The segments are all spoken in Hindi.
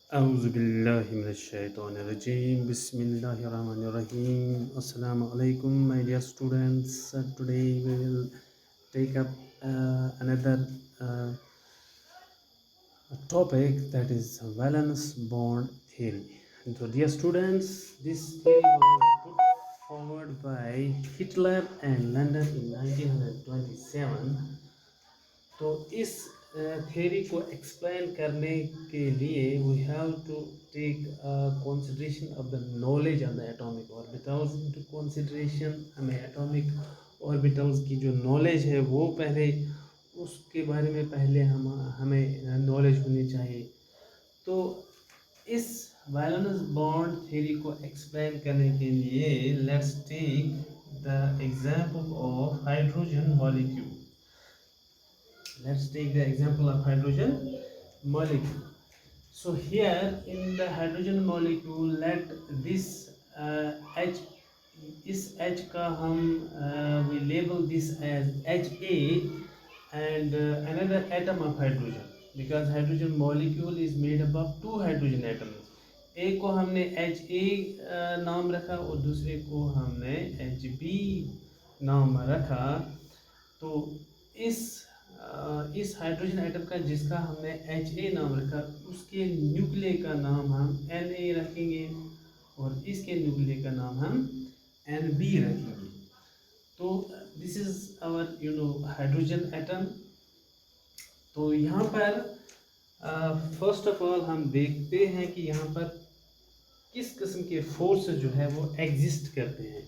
Auzubillahiminash-shaytanir-rajeem. Bismillahir-rahmanir-rahim. Assalamu alaikum, my dear students. Today we will take up another topic, that is valence bond theory. And so, dear students, this theory was put forward by Hitler and London in 1927. तो इस थ्योरी को एक्सप्लेन करने के लिए we have to take consideration of the knowledge of the atomic orbitals into consideration. हमें एटॉमिक ऑर्बिटल्स की जो नॉलेज है वो पहले उसके बारे में पहले हमें नॉलेज होनी चाहिए। तो इस वैलेंस बॉन्ड थ्योरी को एक्सप्लेन करने के लिए let's take the example of hydrogen molecule. Let's take the example of hydrogen molecule. So here in the hydrogen molecule, let this H, इस H का हम we label this as HA and another atom of hydrogen, because hydrogen molecule is made up of two hydrogen atoms. एक को हमने HA नाम रखा और दूसरे को हमने HB नाम रखा। तो इस हाइड्रोजन एटम का जिसका हमने HA नाम रखा उसके न्यूक्लियर का नाम हम Na रखेंगे और इसके न्यूक्लियर का नाम हम Nb रखेंगे। तो this is our hydrogen atom. तो यहाँ पर फर्स्ट ऑफ ऑल हम देखते हैं कि यहाँ पर किस किस्म के फोर्स जो है वो एग्जिस्ट करते हैं।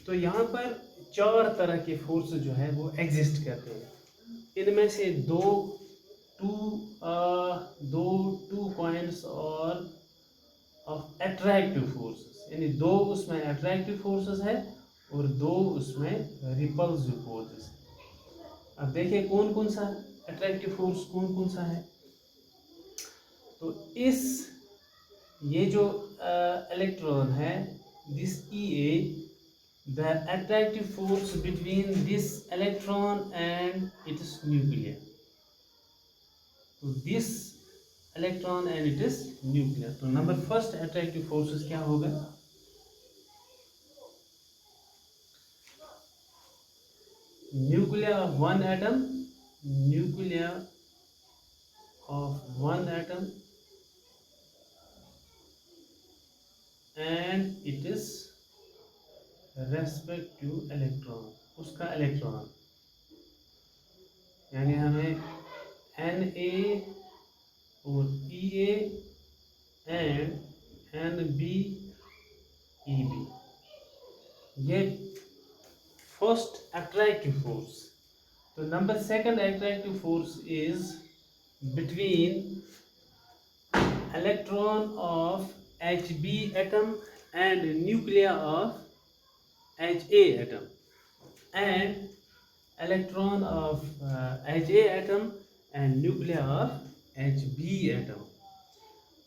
तो यहाँ पर चार तरह के फोर्स जो है वो एग्जिस्ट करते हैं। इनमें से दो पॉइंट्स और ऑफ अट्रैक्टिव फोर्सेस, यानी दो उसमें अट्रैक्टिव फोर्सेस है और दो उसमें रिपल्सिव फोर्सेस है। अब देखिए कौन कौन सा अट्रैक्टिव फोर्स कौन कौन सा है। तो ये जो इलेक्ट्रॉन है this Ea, the attractive force between this electron and its nucleus. So this electron and its nucleus. तो नंबर फर्स्ट attractive forces क्या होगा? Nucleus of one atom, and it is respective electron, उसका इलेक्ट्रॉन, यानी हमें Na और Ea एंड Nb Eb, ये फर्स्ट अट्रैक्टिव फोर्स। तो number second attractive force is between electron of Hb atom and nuclear of HA atom and electron of HA atom and nucleus of HB atom.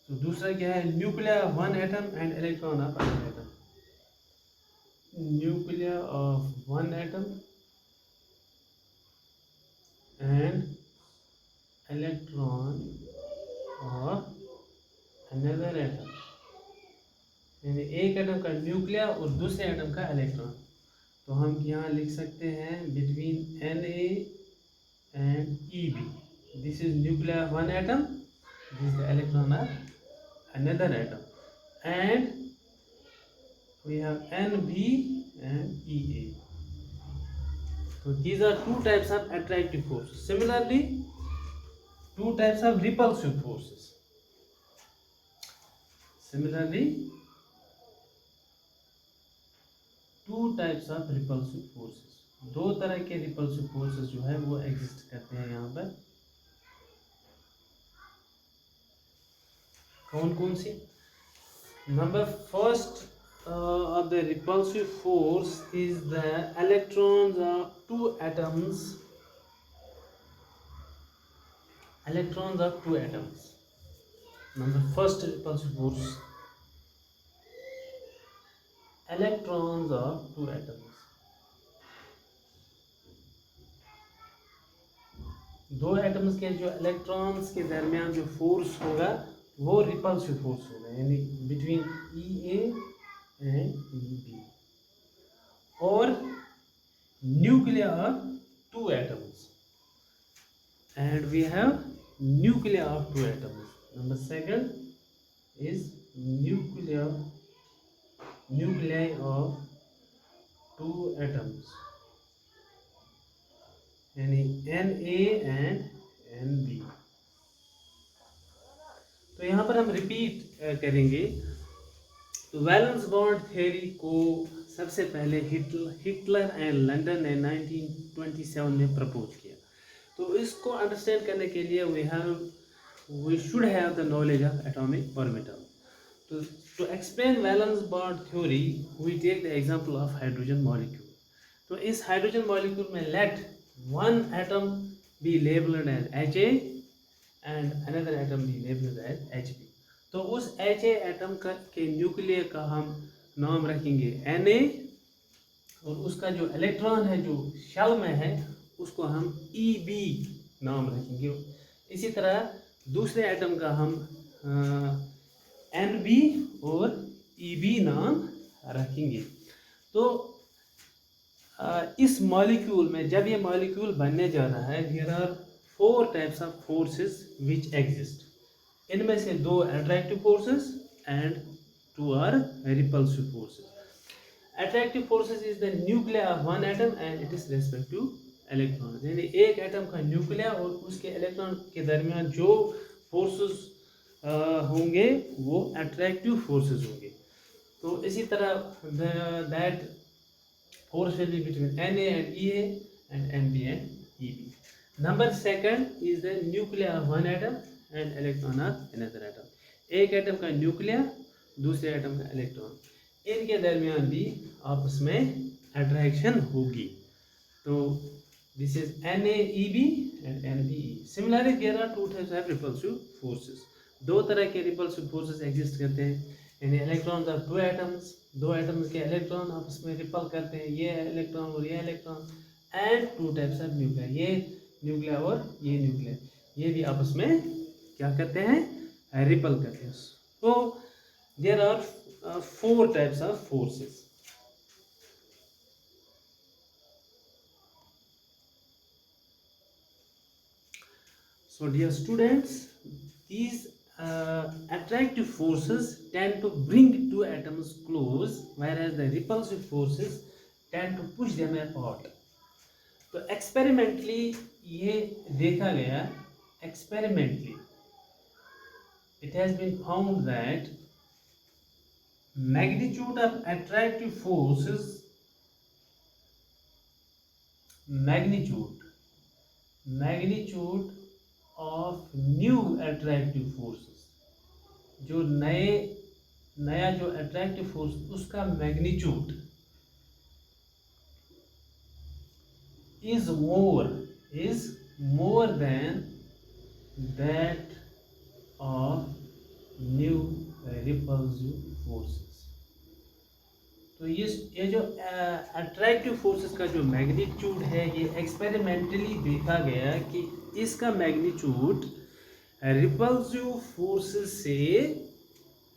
तो दूसरा क्या है? nucleus of one atom and electron of other atom. Nucleus of one atom and electron of another atom. यानी एक एटम का न्यूक्लियर और दूसरे एटम का इलेक्ट्रॉन। तो हम यहाँ लिख सकते हैं between Na and Eb, this is nuclear one atom, this is the electron of another atom and we have Nb and Ea. So these are two types of attractive forces. Similarly, two types of repulsive forces. Two types of repulsive forces, दो तरह के रिपल्सिव फोर्सेस जो है वो एग्जिस्ट करते हैं यहाँ पर। कौन कौन सी? Number first of the repulsive force is the electrons of two atoms. Number first repulsive force, electrons of two atoms. दो एटम्स के जो इलेक्ट्रॉन्स के दरमियान जो फोर्स होगा वो रिपल्सिव फोर्स होगा, यानी between E A and E B. और nuclei of two atoms, and we have nuclei of two atoms. Number second is nuclei of two atoms, यानी Na and Nb। तो यहाँ पर हम रिपीट करेंगे। तो वैलेंस बॉन्ड थ्योरी को सबसे पहले हिटलर एंड लंदन ने 1927 में प्रपोज किया। तो इसको अंडरस्टैंड करने के लिए we should have the knowledge of atomic orbital. To explain valence bond theory, we take the example of hydrogen molecule. तो इस hydrogen molecule में let one atom be labeled as Ha and another atom be labeled as Hb. तो उस Ha एटम के न्यूक्लियर का हम नाम रखेंगे Na, और उसका जो इलेक्ट्रॉन है जो शेल में है उसको हम Eb नाम रखेंगे। इसी तरह दूसरे एटम का हम Nb और Eb नाम रखेंगे। तो इस मॉलिक्यूल में जब ये मॉलिक्यूल बनने जा रहा है, there are 4 types of forces which exist. इनमें से 2 attractive forces and 2 are repulsive forces. Attractive forces is the nuclear of one atom and it is respective electron, यानी एक एटम का न्यूक्लियर और उसके इलेक्ट्रॉन के दरमियान जो फोर्सेस होंगे वो अट्रैक्टिव फोर्सेस होंगे। तो इसी तरह that force will be between Na and Ea and Nb and Eb. Number second is the nuclei of one atom and electron of another atom. एक एटम का न्यूक्लियर, दूसरे एटम का इलेक्ट्रॉन, इनके दरमियान भी आपस में अट्रैक्शन होगी। तो this is NaEb and NbE. Similarly, there are 2 types of repulsive forces. 2 तरह के repulsive forces एग्जिस्ट करते हैं, यानी इलेक्ट्रॉन्स ऑफ 2 एटम्स, 2 एटम्स के इलेक्ट्रॉन आपस में रिपल करते हैं, ये इलेक्ट्रॉन और ये electron. And 2 types of nuclear, ये न्यूक्लियर और ये न्यूक्लियर, ये भी आपस में क्या करते हैं, रिपल करते हैं। तो there are 4 types of forces. So dear students, these attractive forces tend to bring 2 atoms close, whereas the repulsive forces tend to push them apart. तो experimentally ये देखा गया, experimentally it has been found that magnitude of attractive forces, magnitude of new attractive forces, जो नया जो attractive force उसका magnitude is more than that of new repulsive forces. तो ये जो अट्रैक्टिव फोर्सेस का जो मैग्नीट्यूड है, ये एक्सपेरिमेंटली देखा गया कि इसका मैग्नीट्यूड रिपल्सिव फोर्सेस से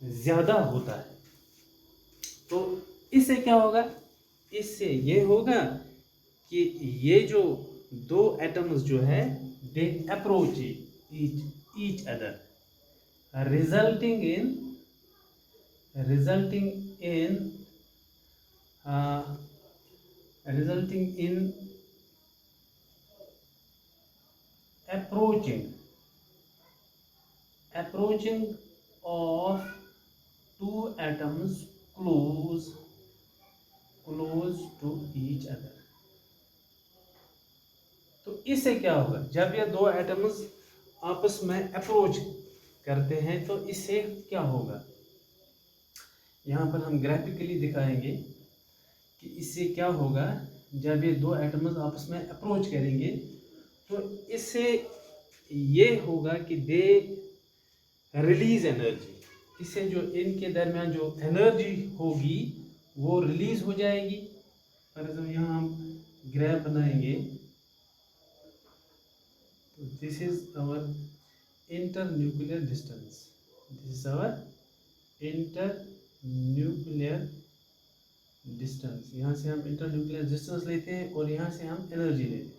ज़्यादा होता है। तो इससे क्या होगा, इससे ये होगा कि ये जो 2 एटम्स जो है they approach each other, resulting in approaching of 2 atoms close to each other. तो इससे क्या होगा, जब ये 2 एटम्स आपस में अप्रोच करते हैं तो इससे क्या होगा, यहाँ पर हम ग्राफिकली दिखाएंगे कि इससे क्या होगा। जब ये 2 एटम्स आपस में अप्रोच करेंगे तो इससे ये होगा कि दे रिलीज एनर्जी, इससे जो इनके दरमियान जो एनर्जी होगी वो रिलीज हो जाएगी। फॉर एग्जाम्पल यहाँ हम ग्राफ बनाएंगे, तो this is our internuclear distance, this is our internuclear distance. यहाँ से हम इंटर न्यूक्लियर डिस्टेंस लेते हैं और यहाँ से हम एनर्जी लेते हैं।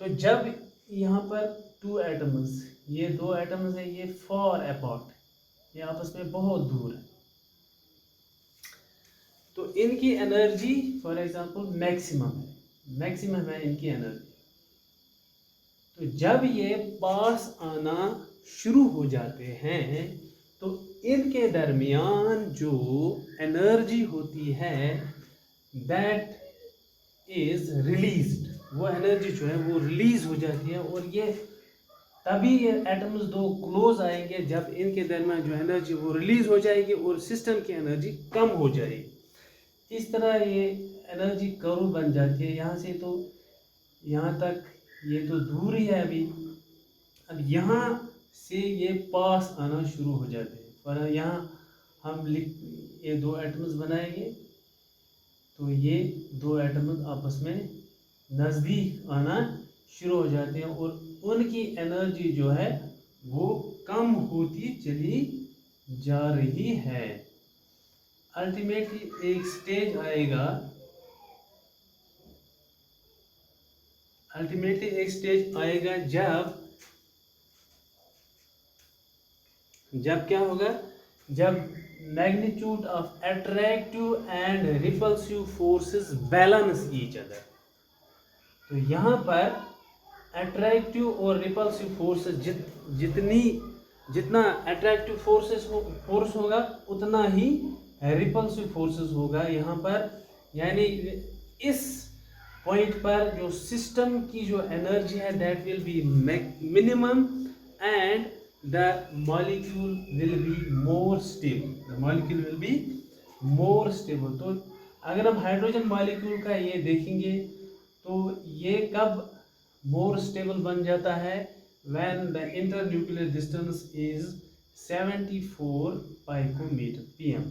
तो जब यहाँ पर टू एटम्स, ये दो एटम्स है, ये फार अपार्ट, ये आपस में बहुत दूर है, तो इनकी एनर्जी फॉर एग्जांपल मैक्सिमम है इनकी एनर्जी। तो जब ये पास आना शुरू हो जाते हैं तो इनके दरमियान जो एनर्जी होती है दैट इज रिलीज्ड, वो एनर्जी जो है वो रिलीज हो जाती है, और ये तभी ये एटम्स दो क्लोज आएंगे जब इनके दरमियान जो एनर्जी वो रिलीज हो जाएगी और सिस्टम की एनर्जी कम हो जाएगी। इस तरह ये एनर्जी कर्व बन जाती है। यहाँ से तो यहाँ तक ये तो दूर ही है अभी, अब यहाँ से ये पास आना शुरू हो जाते हैं। पर यहाँ हम ये दो एटम्स बनाएंगे तो ये दो एटम्स आपस में नज़दीक आना शुरू हो जाते हैं और उनकी एनर्जी जो है वो कम होती चली जा रही है। अल्टीमेटली एक स्टेज आएगा, जब क्या होगा, जब magnitude of attractive and repulsive forces balance each other. तो यहाँ पर अट्रैक्टिव और रिपल्सिव फोर्सेस जितना अट्रैक्टिव फोर्स होगा उतना ही रिपल्सिव फोर्सेस होगा यहाँ पर। यानी इस पॉइंट पर जो सिस्टम की जो एनर्जी है that will be minimum and the molecule will be more stable. तो अगर हम हाइड्रोजन मॉलिक्यूल का ये देखेंगे तो ये कब मोर स्टेबल बन जाता है, when the internuclear distance is 74 picometer PM.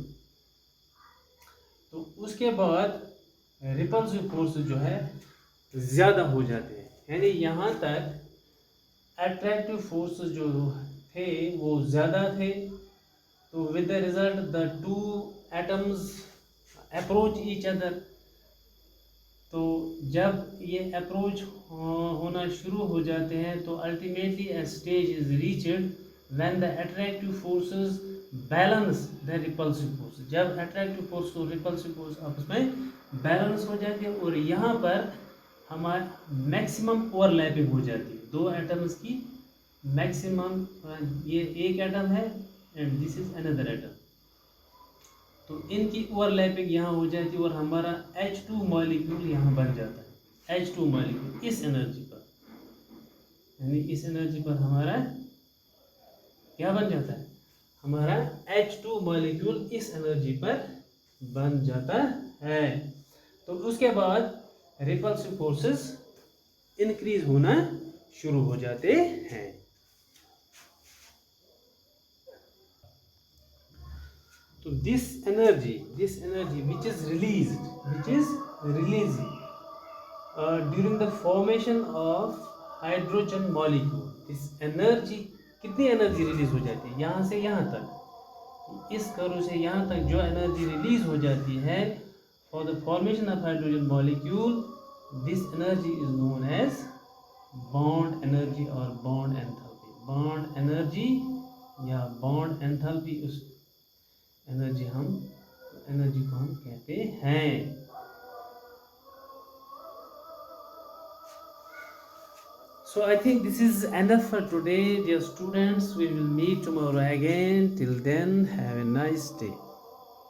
तो उसके बाद रिपल्सिव फोर्स जो है ज़्यादा हो जाते हैं, यानी यहाँ तक अट्रैक्टिव फोर्स जो थे वो ज़्यादा थे। तो with the result the two atoms approach each other. तो जब ये अप्रोच होना शुरू हो जाते हैं तो ultimately a stage is reached when the attractive forces balance the repulsive force. जब अट्रैक्टिव फोर्स और रिपल्सिव फोर्स आपस में बैलेंस हो जाती है और यहाँ पर हमारा मैक्सिमम ओवरलैपिंग हो जाती है दो एटम्स की मैक्सिमम। ये एक एटम है and this is another atom, तो इनकी ओवरलैपिंग यहाँ हो जाती है और हमारा H2 मॉलिक्यूल यहाँ बन जाता है। H2 मॉलिक्यूल इस एनर्जी पर, यानी इस एनर्जी पर हमारा क्या बन जाता है, हमारा H2 मॉलिक्यूल इस एनर्जी पर बन जाता है। तो उसके बाद रिपल्सिव फोर्सेस इंक्रीज होना शुरू हो जाते हैं। तो this energy which is released during the formation of hydrogen molecule, this energy कितनी एनर्जी रिलीज हो जाती है यहाँ से यहाँ तक, इस कर्व से यहाँ तक जो एनर्जी रिलीज हो जाती है for the formation of hydrogen molecule, this energy is known as bond energy और बॉन्ड एंथैल्पी। बॉन्ड एनर्जी या बॉन्ड एंथैल्पी, उस एनर्जी को हम कहते हैं। So I think this is enough for today, dear students. We will meet tomorrow again. Till then, have a nice day.